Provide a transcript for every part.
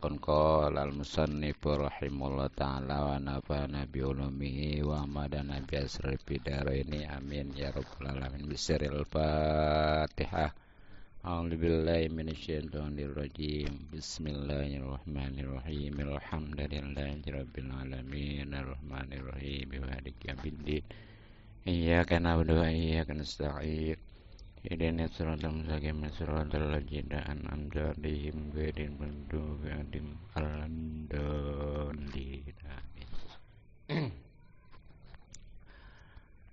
Faqan qala al-musannif rahimahullah ta'ala wa nafa'ana bi ulumihi wa amadana bi asrar bidaraini amin ya rabbal alamin. Bismillahil Fatihah. A'udzu billahi minasyaitonir rajim. Bismillahirrahmanirrahim. Alhamdulillahi rabbil alamin arrahmanir rahim maliki yaumiddin. Iyyaka na'budu wa iyyaka nasta'in. Ihdinas siratal mustaqim siratal ladzina an'amta 'alaihim ghairil maghdubi 'alaihim waladdallin.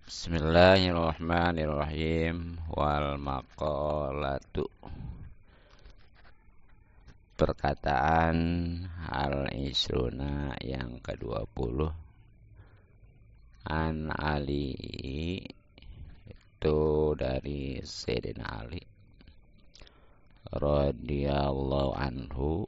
Bismillahirrahmanirrahim. Wal maqalatu. Perkataan al-isruna yang ke-20. An Ali, itu dari Sayyidina Ali radhiyallahu anhu.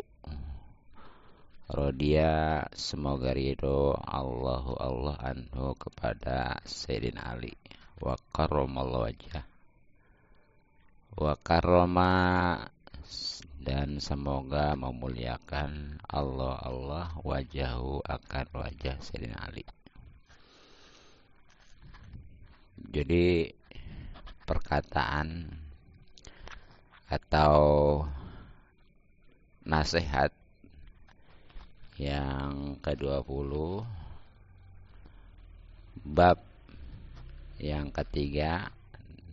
Radhiya, semoga ridho Allah anhu kepada Sayyidina Ali. Wa karramallahu wajhah. Wa karrama, dan semoga memuliakan Allah wajahu, akan wajah Sayyidina Ali. Jadi perkataan atau nasihat yang ke-20 bab yang ketiga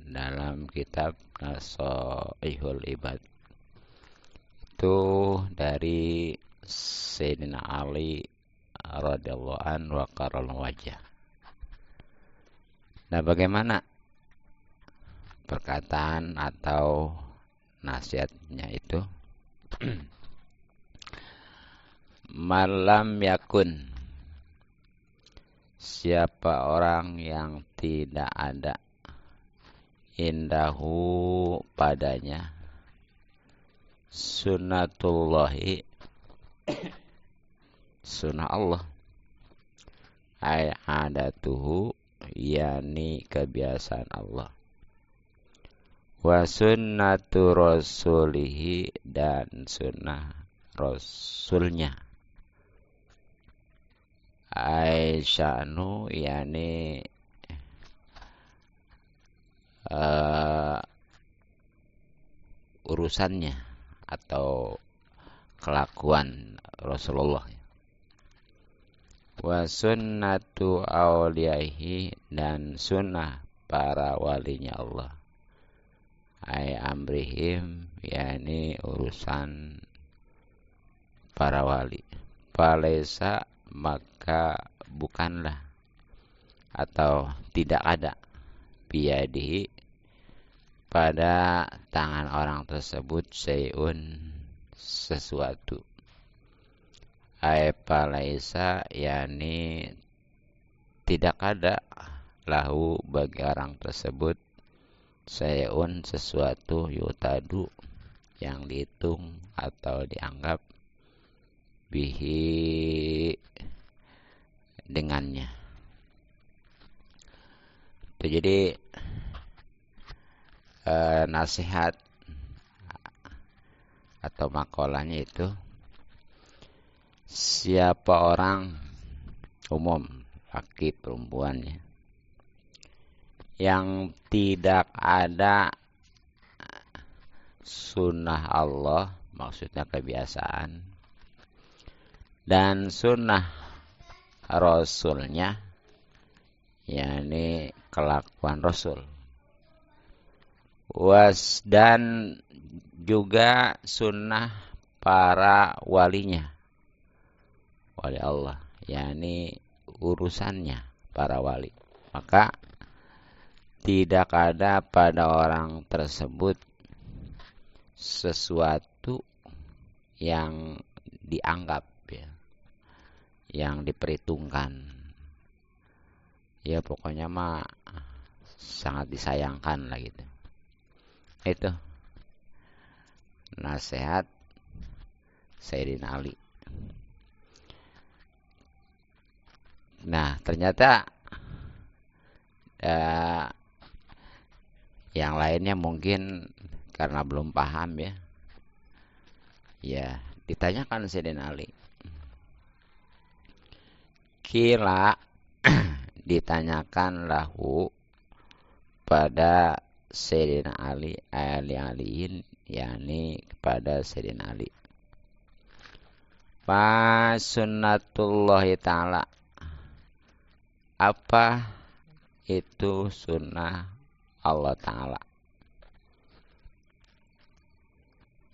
dalam kitab Nasaihul Ibad, itu dari Sayyidina Ali radhiyallahu anhu wa karramallahu wajhah. Nah, bagaimana perkataan atau nasihatnya itu? Malam yakun, siapa orang yang tidak ada indahu padanya sunnatullahi, sunnah Allah, ay adatuhu, yakni kebiasaan Allah, wa sunnatu rasulihi, dan sunnah rasulnya, aisyanu, yakni urusannya atau kelakuan Rasulullah, wa sunnatu awliyaihi, dan sunnah para walinya Allah, ay amrihim, yakni urusan para wali. Falaisa, maka bukanlah atau tidak ada, biyadihi, pada tangan orang tersebut, syai'un, sesuatu, ay falaisa, yakni tidak ada, lahu, bagi orang tersebut, syai'un, sesuatu, yutadu, yang dihitung atau dianggap, bihi, dengannya. Itu jadi nasihat atau makolahnya itu, siapa orang, umum, laki perempuannya, yang tidak ada sunnah Allah, maksudnya kebiasaan, dan sunnah Rasulnya, yakni kelakuan Rasul, dan juga sunnah para walinya, wali Allah, yakni urusannya para wali, maka tidak ada pada orang tersebut sesuatu yang dianggap, ya, yang diperhitungkan, ya pokoknya mah sangat disayangkan lah gitu. Itu nasihat Sayyidina Ali. Nah, ternyata yang lainnya mungkin karena belum paham, ya ditanyakan Sayyidina Ali. Kila ditanyakan lahu pada Sayyidina Ali aliin, yakni kepada Sayyidina Ali. Fa sunnatullahi ta'ala, apa itu sunnah Allah Ta'ala?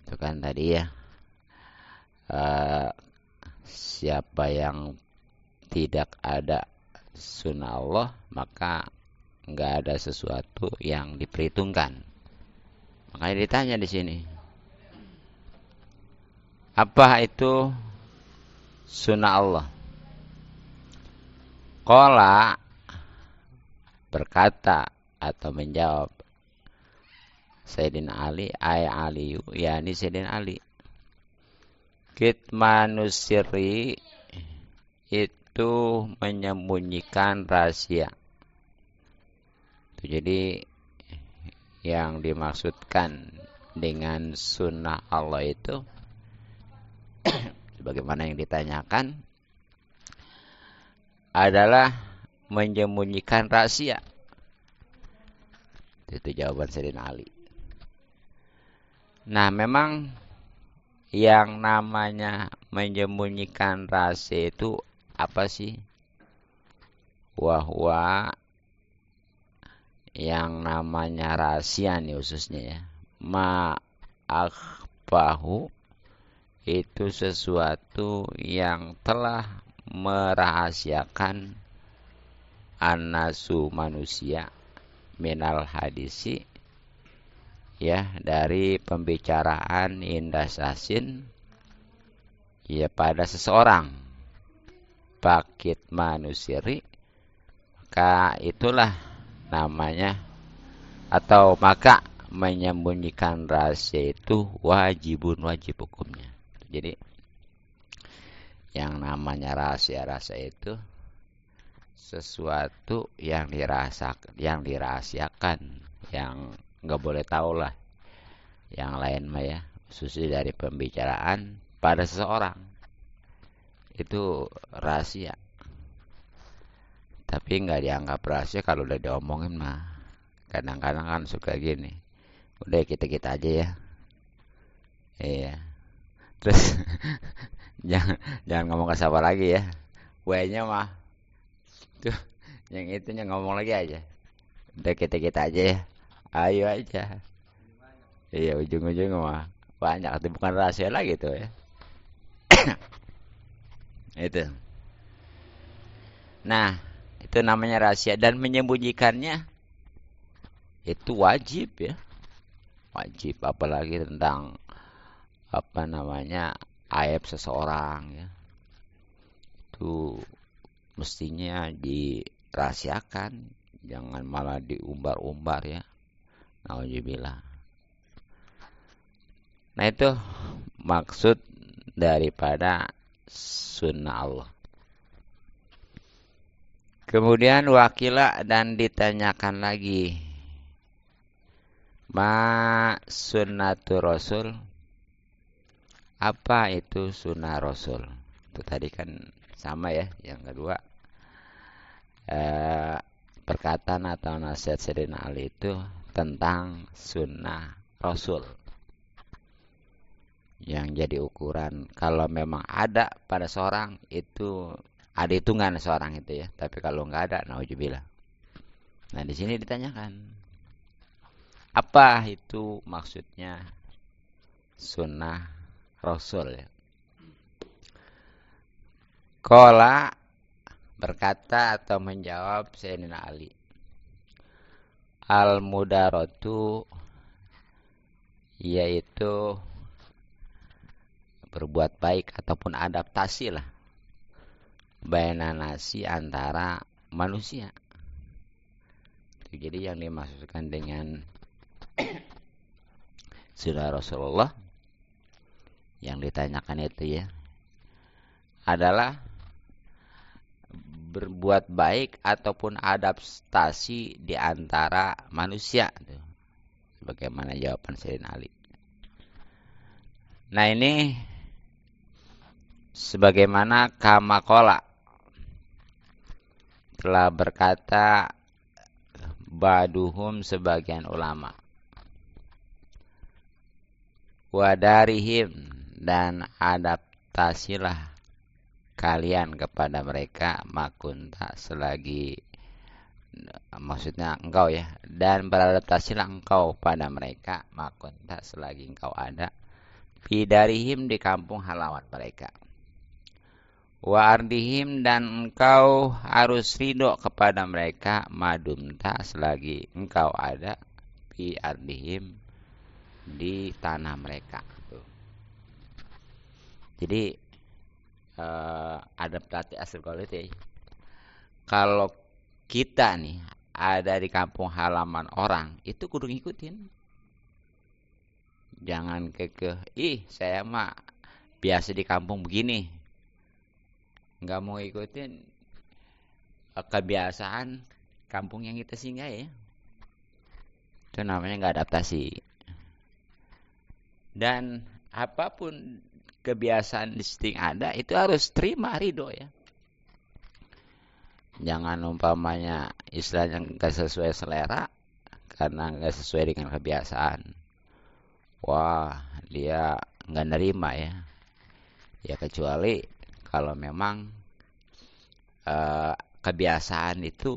Itu kan tadi ya, siapa yang tidak ada sunnah Allah, maka nggak ada sesuatu yang diperhitungkan. Makanya ditanya di sini, apa itu sunnah Allah? Qala, berkata atau menjawab Sayyidina Ali, ay Aliyu, yakni Sayyidina Ali, kitmanus sirri, itu menyembunyikan rahasia. Jadi yang dimaksudkan dengan sunnah Allah itu sebagaimana yang ditanyakan adalah menyembunyikan rahasia. Itu jawaban Sayyidina Ali. Nah, memang yang namanya menyembunyikan rahasia itu apa sih? Wahwa, yang namanya rahasia nih khususnya ya, ma'akhbahu, itu sesuatu yang telah merahasiakan anasu manusia minal hadisi, ya, dari pembicaraan indah sasin, ya, pada seseorang, bakit manusiri, maka itulah namanya, atau maka menyembunyikan rahasia itu wajibun, wajib hukumnya. Jadi yang namanya rahasia-rahasia itu sesuatu yang dirahasiakan, yang nggak boleh tahu lah yang lain mah ya, khususnya dari pembicaraan pada seseorang, itu rahasia. Tapi nggak dianggap rahasia kalau udah diomongin mah. Kadang-kadang kan suka gini, udah kita aja ya, iya. Terus jangan ngomong ke siapa lagi ya, W-nya mah tuh, yang itunya ngomong lagi aja, udah kita aja ya, ayo aja. Iya, ujung-ujungnya mah banyak, itu bukan rahasia lagi tuh ya. Itu. Nah, itu namanya rahasia, dan menyembunyikannya itu wajib ya. Wajib, apalagi tentang apa namanya aib seseorang ya. Itu mestinya dirahasiakan, jangan malah diumbar-umbar ya. Nauzubillah. Nah, itu maksud daripada sunnah Allah. Kemudian wakila, dan ditanyakan lagi, ma sunnatu rasul, apa itu sunnah rasul? Itu tadi kan sama ya. Yang kedua, perkataan atau nasihat Sayyidina Ali itu tentang sunnah rasul, yang jadi ukuran kalau memang ada pada seorang itu, ada hitungan seorang itu ya. Tapi kalau nggak ada, nauzubillah. Nah, di sini ditanyakan, apa itu maksudnya sunnah rasul ya? Qala, berkata atau menjawab Sayyidina Ali, al-mudaratu, yaitu berbuat baik ataupun adaptasi lah, baina nasi, antara manusia. Jadi yang dimaksudkan dengan sunnah Rasulullah yang ditanyakan itu ya, adalah berbuat baik ataupun adaptasi di antara manusia. Sebagaimana jawaban Sayyidina Ali. Nah, ini sebagaimana kamakola telah berkata baduhum sebagian ulama, wadarihim dan adaptasilah kalian kepada mereka makunta selagi, maksudnya engkau ya, dan beradaptasilah engkau pada mereka makunta selagi engkau ada bidarihim di kampung halaman mereka, wa ardihim dan engkau harus ridho kepada mereka madumta selagi engkau ada fi ardihim di tanah mereka. Tuh. Jadi adaptasi asal kualitas. Kalau kita nih ada di kampung halaman orang, itu kudu ngikutin. Jangan kekeh, saya mah biasa di kampung begini. Nggak mau ikutin kebiasaan kampung yang kita singgah ya. Itu namanya nggak adaptasi. Dan apapun kebiasaan disting ada, itu harus terima ridho ya. Jangan umpamanya istilahnya nggak sesuai selera karena nggak sesuai dengan kebiasaan. Wah, dia nggak nerima ya. Ya kecuali kalau memang kebiasaan itu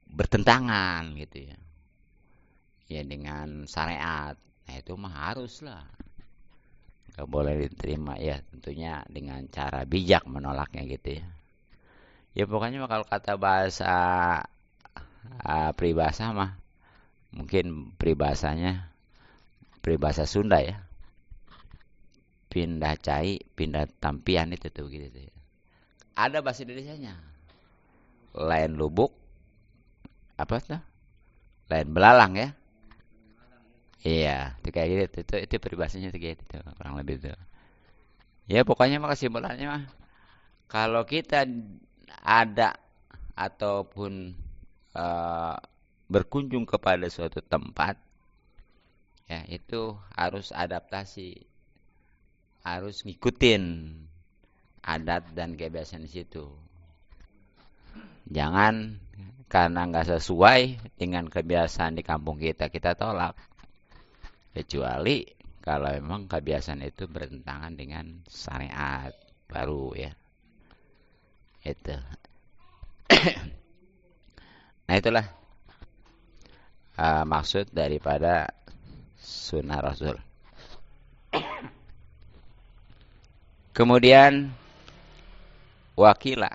bertentangan gitu ya. Ya dengan syariat. Nah itu mah harus lah. Nggak boleh diterima ya, tentunya dengan cara bijak menolaknya gitu ya. Ya pokoknya kalau kata bahasa peribahasa mah mungkin peribahasa Sunda ya. Pindah cai, pindah tampian itu tuh gitu. Ada bahasa Indonesianya. Lain lubuk, apa tuh? Lain belalang ya. Iya, itu kayak gitu. Itu peribahasanya tuh kayak gitu, kurang lebih tuh. Ya pokoknya mah kesimpulannya mah kalau kita ada ataupun berkunjung kepada suatu tempat, ya itu harus adaptasi. Harus ngikutin adat dan kebiasaan di situ. Jangan karena nggak sesuai dengan kebiasaan di kampung kita tolak. Kecuali kalau memang kebiasaan itu bertentangan dengan syariat baru ya. Itu. Nah itulah maksud daripada sunnah Rasul. Kemudian wakila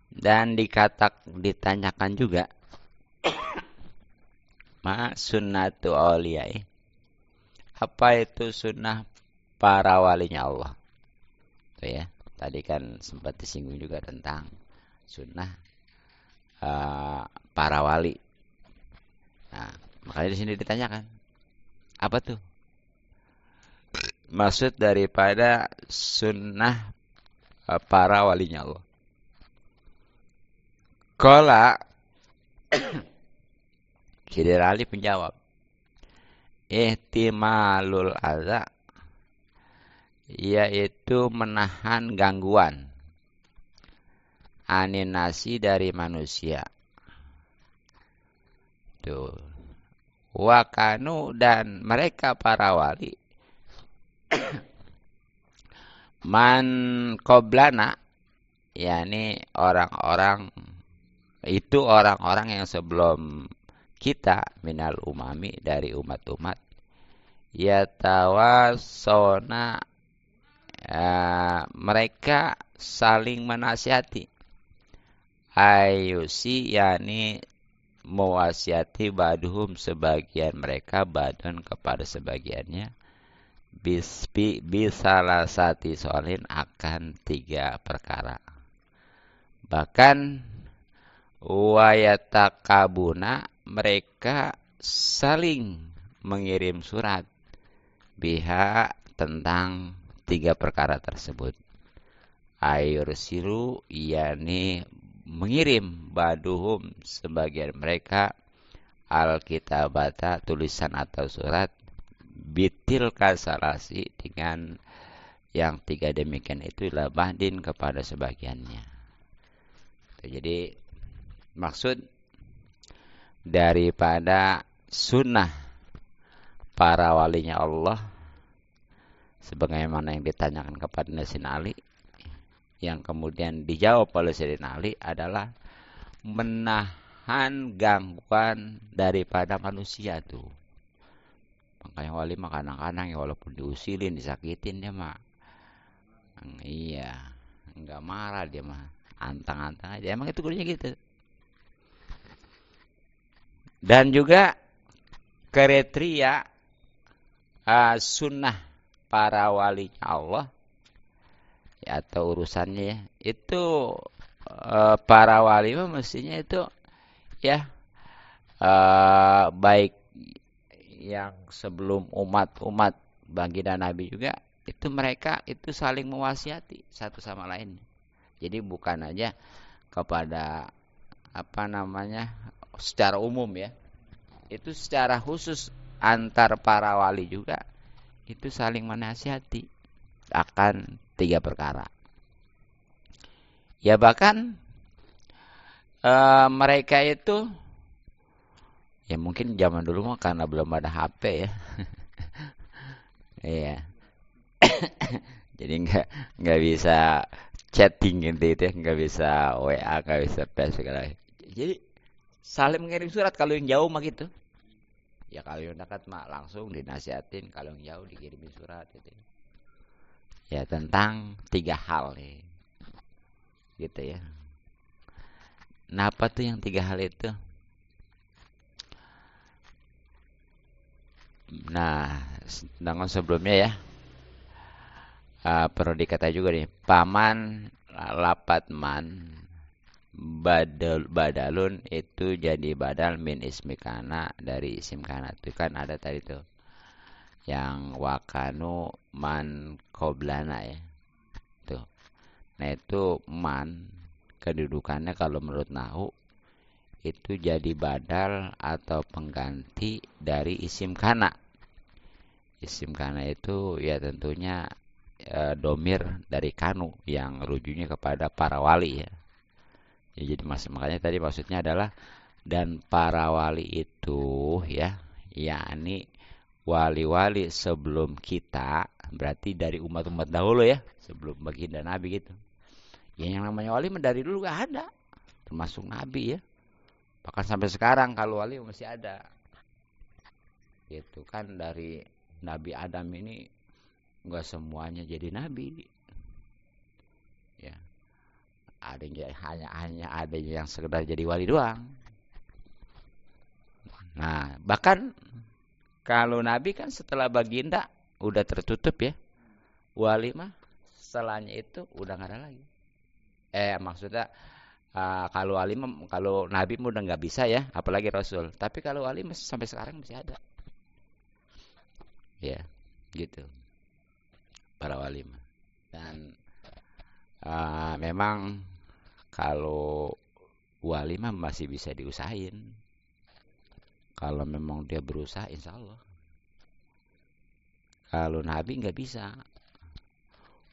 dan ditanyakan juga ma sunnatu auliyai, apa itu sunnah para walinya Allah. Tuh ya, tadi kan sempat disinggung juga tentang sunnah para wali. Nah, makanya di sini ditanyakan apa tuh maksud daripada sunnah para walinya Allah. Qala Syekh Ali menjawab, ihtimalul adza, yaitu menahan gangguan aninasi dari manusia. Tuh. Wakanu dan mereka para wali man qoblana, yakni orang-orang yang sebelum kita minal umami dari umat-umat yatawasona, mereka saling menasihati, ayusi yakni mewasiati baduhum sebagian mereka badun kepada sebagiannya bisalasati solin akan 3 perkara. Bahkan wayatakabuna, mereka saling mengirim surat biha tentang 3 perkara tersebut. Ayursilu yakni mengirim baduhum sebagian mereka alkitabata tulisan atau surat bitil kasalasi dengan yang tiga demikian itu adalah bahdin kepada sebagiannya. Jadi maksud daripada sunnah para walinya Allah sebagaimana yang ditanyakan kepada Sayyidina Ali, yang kemudian dijawab oleh Sayyidina Ali adalah menahan gangguan daripada manusia tuh. Makanya wali mah kadang-kadang ya walaupun diusilin, disakitin dia mah iya, enggak marah dia mah, antang-antang aja. Emang itu gurunya gitu. Dan juga kriteria sunnah para walinya Allah ya, atau urusannya ya, itu para wali mestinya itu ya baik yang sebelum umat baginda Nabi juga itu mereka itu saling mewasiati satu sama lain. Jadi bukan aja kepada apa namanya secara umum ya, itu secara khusus antar para wali juga itu saling menasihati akan tiga perkara. Ya bahkan mereka itu ya mungkin zaman dulu mah karena belum ada HP ya. Iya. Jadi nggak bisa chatting gitu ya, nggak bisa WA, nggak bisa Facebook. Jadi saling mengirim surat kalau yang jauh mah gitu. Ya kalau yang dekat mah langsung dinasihatin, kalau yang jauh dikirimin surat gitu. Ya tentang tiga hal nih. Gitu ya. Nah, apa tuh yang tiga hal itu? Nah, dengan sebelumnya ya. Perlu dikata juga nih, paman lapat man badalun itu jadi badal min ismi kana dari isim kana. Itu kan ada tadi tuh yang wakanu man qoblana ya tuh. Nah itu man kedudukannya kalau menurut nahu itu jadi badal atau pengganti dari isim kana. Isim kana itu ya tentunya domir dari kanu yang rujuknya kepada para wali ya. Ya, jadi makanya tadi maksudnya adalah dan para wali itu ya, yakni wali-wali sebelum kita, berarti dari umat-umat dahulu ya, sebelum baginda Nabi gitu. Ya yang namanya wali dari dulu gak ada, termasuk Nabi ya. Bahkan sampai sekarang kalau wali masih ada. Gitu kan dari Nabi Adam ini nggak semuanya jadi nabi ya, ada yang hanya ada yang sekedar jadi wali doang. Nah bahkan kalau nabi kan setelah baginda udah tertutup ya, wali mah setelahnya itu udah nggak ada lagi. Maksudnya kalau wali kalau nabi mah udah nggak bisa ya, apalagi rasul. Tapi kalau wali masih sampai sekarang masih ada ya gitu para wali. Dan memang kalau wali mah masih bisa diusahain. Kalau memang dia berusaha insya Allah. Kalau nabi nggak bisa.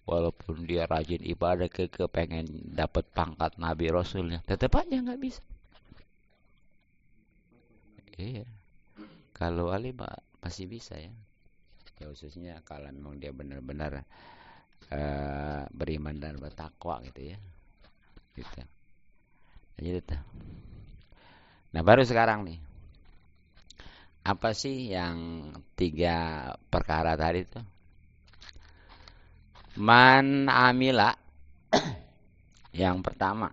Walaupun dia rajin ibadah pengen dapat pangkat nabi rasulnya, tetap aja nggak bisa. Iya. Kalau wali masih bisa ya. Ya khususnya kalau memang dia benar-benar beriman dan bertakwa gitu ya. Gitu. Gitu. Nah baru sekarang nih, apa sih yang tiga perkara tadi tuh? Man amila yang pertama,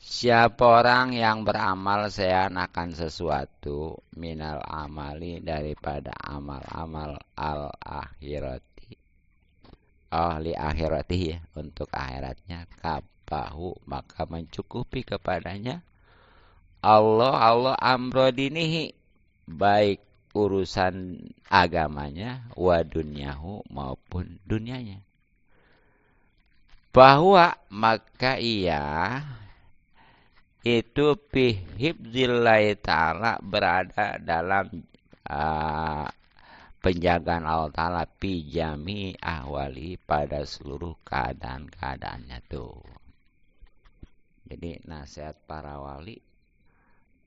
siapa orang yang beramal seakan sesuatu minal amali daripada amal-amal al akhirati, li akhirati ya, untuk akhiratnya, kapahu maka mencukupi kepadanya Allah amrodinihi, baik urusan agamanya wa dunyahu maupun dunianya. Bahwa maka ia itu bihibzillahi ta'ala berada dalam penjagaan Allah Ta'ala pijami ahwali pada seluruh keadaan-keadaannya tuh. Jadi nasihat para wali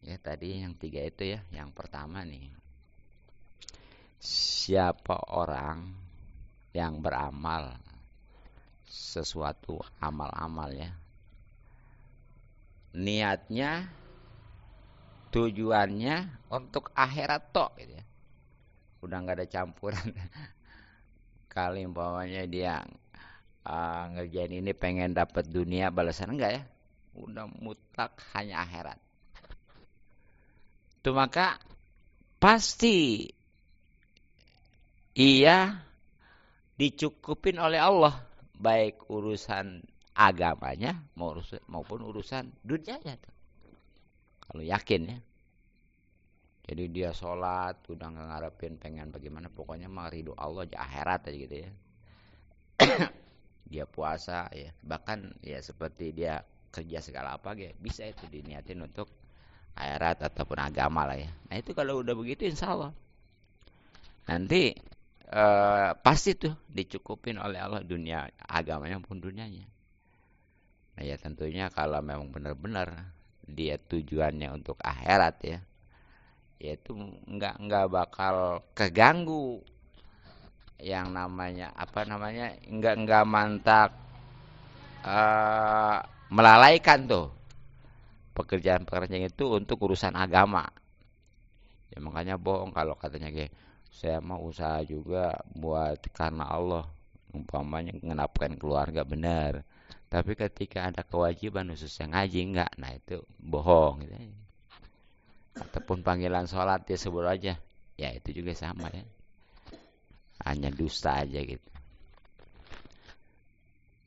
ya tadi yang 3 itu ya. Yang pertama nih, siapa orang yang beramal sesuatu amal-amal ya, niatnya tujuannya untuk akhirat tok gitu ya. Udah nggak ada campuran. Kali umpamanya dia ngerjain ini pengen dapat dunia balasan, enggak ya. Udah mutlak hanya akhirat. Itu maka pasti ia dicukupin oleh Allah, baik urusan agamanya maupun urusan dunianya tuh. Kalau yakin ya. Jadi dia sholat udah nggak ngarepin pengen bagaimana, pokoknya mah ridho Allah aja, akhirat aja gitu ya. Dia puasa ya, bahkan ya seperti dia kerja segala apa ya, bisa itu diniatin untuk akhirat ataupun agama lah ya. Nah itu kalau udah begitu insya Allah nanti pasti tuh dicukupin oleh Allah dunia agamanya maupun dunianya. Nah ya tentunya kalau memang benar-benar dia tujuannya untuk akhirat ya, yaitu nggak bakal keganggu yang namanya nggak mantak melalaikan tuh pekerjaan-pekerjaan itu untuk urusan agama. Ya makanya bohong kalau katanya kayak saya mau usaha juga buat karena Allah, umpamanya ngenapkan keluarga, benar. Tapi ketika ada kewajiban khususnya ngaji enggak, nah itu bohong gitu. Ataupun panggilan sholat dia sebut aja, ya itu juga sama ya, hanya dusta aja gitu.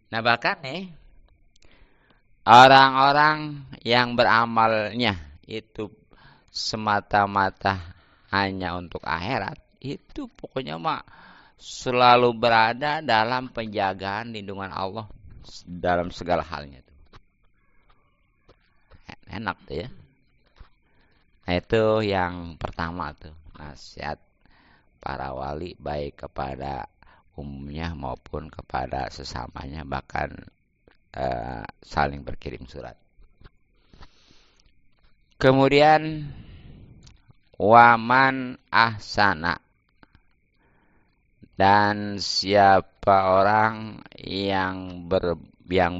Nah bahkan nih orang-orang yang beramalnya itu semata-mata hanya untuk akhirat, itu pokoknya mah selalu berada dalam penjagaan lindungan Allah dalam segala halnya tuh. Enak tuh ya. Nah itu yang pertama tuh, nasihat para wali baik kepada umumnya maupun kepada sesamanya, bahkan saling berkirim surat. Kemudian waman ahsana, dan siapa orang yang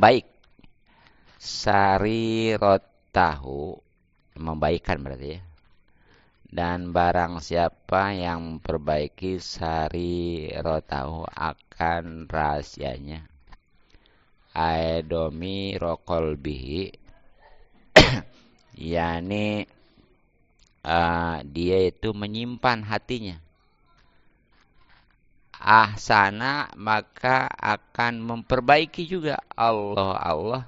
baik, sarirotahu, membaikkan berarti ya. Dan barang siapa yang memperbaiki sarirotahu akan rahasianya, aedomi rokolbihi, yakni dia itu menyimpan hatinya. Ahsana, maka akan memperbaiki juga Allah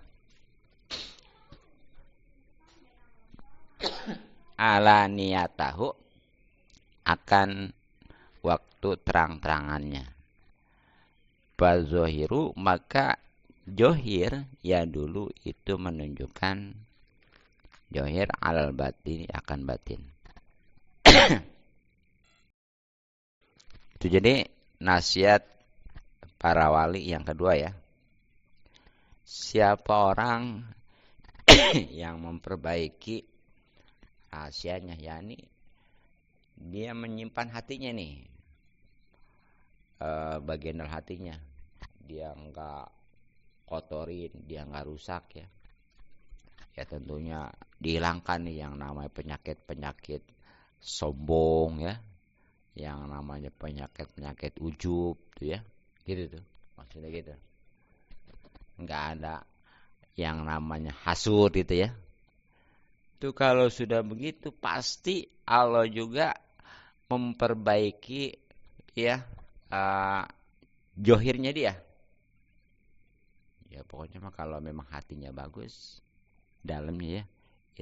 ala niyatahu, akan waktu terang-terangannya. Bazohiru, maka johir ya dulu itu menunjukkan johir alal batin, akan batin. Itu jadi nasihat para wali yang kedua ya. Siapa orang yang memperbaiki rahasianya, yakni dia menyimpan hatinya nih, bagian dalam hatinya dia enggak kotorin, dia enggak rusak ya. Ya tentunya dihilangkan nih yang namanya penyakit-penyakit sombong ya, yang namanya penyakit-penyakit ujub tuh ya, gitu tuh maksudnya gitu. Enggak ada yang namanya hasud gitu ya. Itu kalau sudah begitu pasti Allah juga memperbaiki ya johirnya dia. Ya pokoknya mah kalau memang hatinya bagus, dalamnya ya,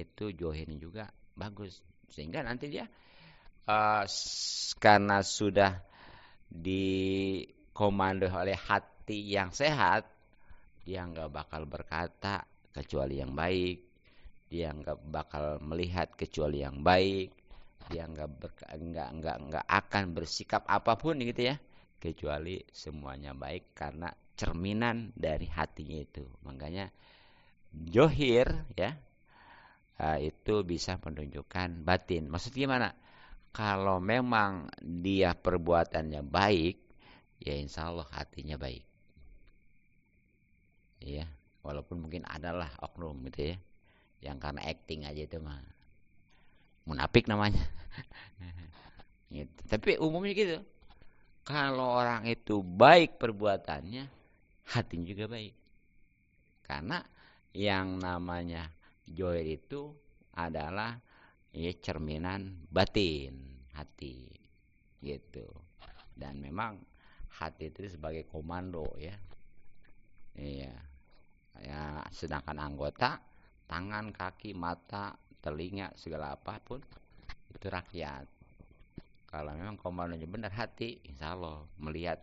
itu johirnya juga bagus. Sehingga nanti dia karena sudah dikomando oleh hati yang sehat, dia nggak bakal berkata kecuali yang baik, dia nggak bakal melihat kecuali yang baik, Dia nggak akan bersikap apapun gitu ya, kecuali semuanya baik karena cerminan dari hatinya itu. Makanya johir ya, itu bisa menunjukkan batin. Maksudnya gimana? Kalau memang dia perbuatannya baik, ya insya Allah hatinya baik. Ya, walaupun mungkin adalah oknum gitu ya, yang karena acting aja itu mah munafik namanya. Gitu. Tapi umumnya gitu. Kalau orang itu baik perbuatannya, hatinya juga baik. Karena yang namanya joy itu adalah ya cerminan batin hati gitu. Dan memang hati itu sebagai komando ya. Iya. Ya, sedangkan anggota tangan, kaki, mata, telinga, segala apapun itu rakyat. Kalau memang komandonya benar hati, insya Allah melihat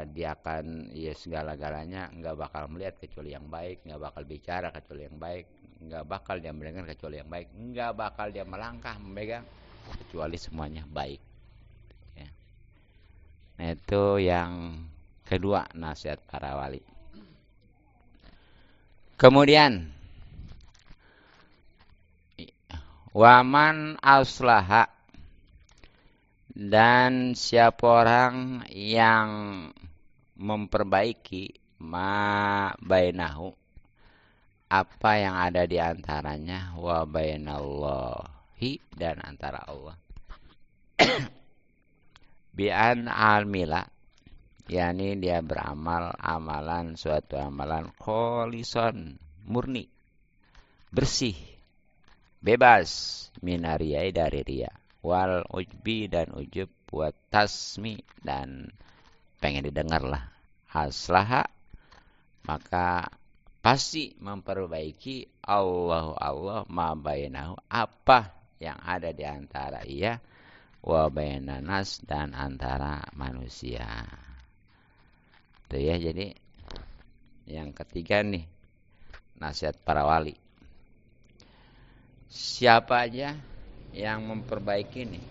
dia akan ya segala-galanya nggak bakal melihat kecuali yang baik, nggak bakal bicara kecuali yang baik, nggak bakal dia mendengar kecuali yang baik, nggak bakal dia melangkah memegang kecuali semuanya baik. Ya. Nah, itu yang kedua nasihat para wali. Kemudian waman aslaha, dan siapa orang yang memperbaiki ma bainahu, apa yang ada di antaranya, wa bainallahi, dan antara Allah, bi'an almila, yakni dia beramal amalan, suatu amalan kholisan, murni, bersih, bebas, minariyai, dari ria, wal ujbi, dan ujub, buat tasmi, dan pengen didengar lah, aslaha, maka pasti memperbaiki Allah ma bainahu, apa yang ada di antara ia, wa bainan nas, dan antara manusia. Itu ya, jadi yang ketiga nih nasihat para wali. Siapa aja yang memperbaiki nih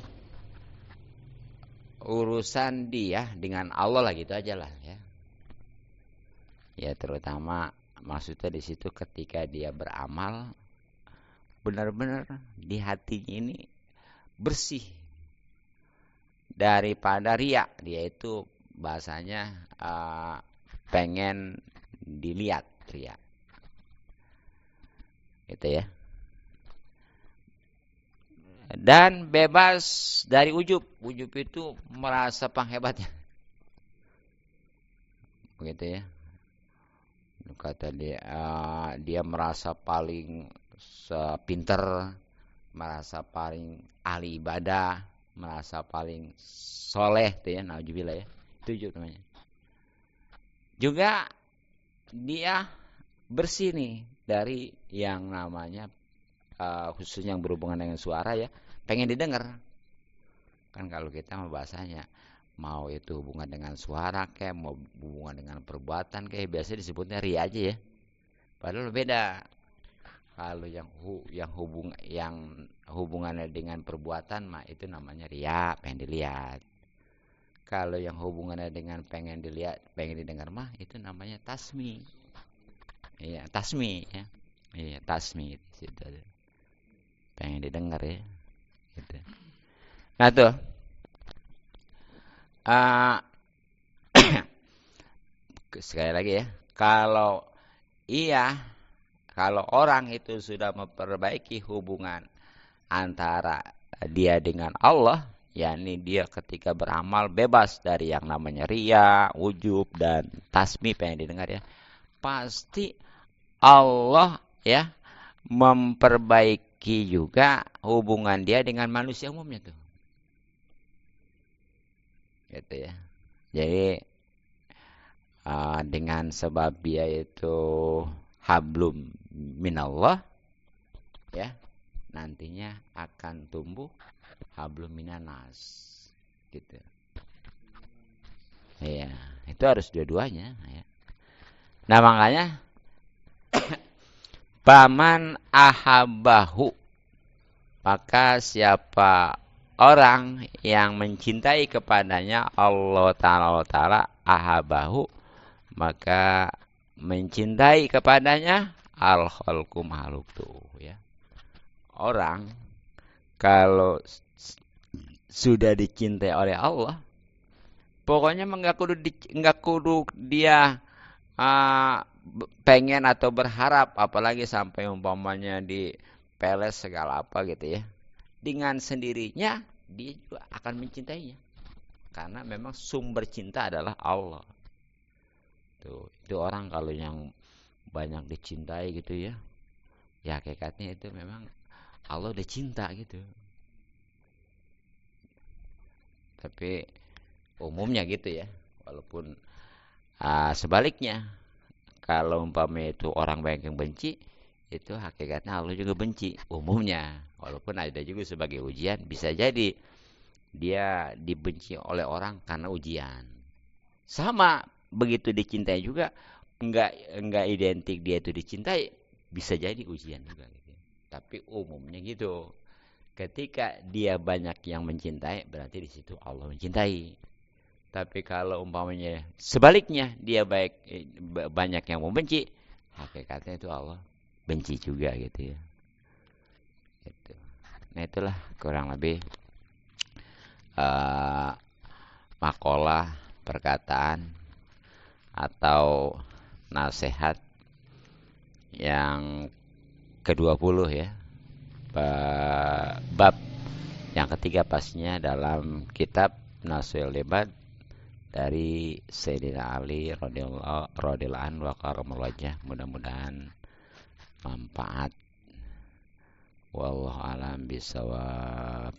urusan dia dengan Allah lah, gitu aja lah ya. Ya terutama maksudnya di situ ketika dia beramal benar-benar di hatinya ini bersih daripada riya. Dia itu bahasanya pengen dilihat, riya. Gitu ya. Dan bebas dari ujub. Ujub itu merasa penghebatnya. Begitu ya. Kata dia merasa paling pinter, merasa paling ahli ibadah, merasa paling soleh tuh ya, nauzubillah ya. Itu ujub namanya. Juga dia bersih nih dari yang namanya khususnya yang berhubungan dengan suara ya, pengen didengar. Kan kalau kita mau bahasanya, mau itu hubungan dengan suara kayak mau hubungan dengan perbuatan kayak biasa disebutnya ria aja ya. Padahal beda. Kalau yang hubungannya dengan perbuatan mah itu namanya ria, pengen dilihat. Kalau yang hubungannya dengan pengen dilihat, pengen didengar mah itu namanya tasmi. Iya, tasmi ya. Iya, tasmi itu. Pengen didengar ya gitu. Nah tuh sekali lagi ya, kalau orang itu sudah memperbaiki hubungan antara dia dengan Allah, yakni dia ketika beramal bebas dari yang namanya riya, ujub, dan tasmi pengen didengar ya, pasti Allah ya memperbaiki juga hubungan dia dengan manusia umumnya tuh. Gitu ya. Jadi dengan sebab dia itu hablum minallah ya, nantinya akan tumbuh hablum minanas gitu. Iya, itu harus dua-duanya ya. Nah, makanya paman ahabahu, Maka siapa orang yang mencintai kepadanya Allah Ta'ala ahabahu, maka mencintai kepadanya al-khalqu makhluk tuh ya. Orang kalau sudah dicintai oleh Allah, pokoknya nggak kudu dia pengen atau berharap, apalagi sampai umpamanya dipeles segala apa gitu ya. Dengan sendirinya dia juga akan mencintainya. Karena memang sumber cinta adalah Allah. Tuh, itu orang kalau yang banyak dicintai gitu ya. Ya hakikatnya itu memang Allah udah cinta gitu. Tapi umumnya gitu ya. Walaupun sebaliknya, kalau umpamanya itu orang banyak yang benci, itu hakikatnya Allah juga benci umumnya. Walaupun ada juga sebagai ujian, bisa jadi dia dibenci oleh orang karena ujian. Sama begitu dicintai juga, enggak identik dia itu dicintai, bisa jadi ujian juga gitu. Tapi umumnya gitu. Ketika dia banyak yang mencintai, berarti di situ Allah mencintai. Tapi kalau umpamanya sebaliknya, dia banyak yang membenci, hakikatnya itu Allah benci juga gitu ya. Gitu. Nah itulah kurang lebih uh, makalah, perkataan atau nasihat yang ke-20 ya. Bab yang ketiga pastinya dalam kitab Nasrul Ibad dari Sayyidina Ali radhiyallahu anhu wa karamul wajah. Mudah-mudahan manfaat. Wallahu alam bisawab.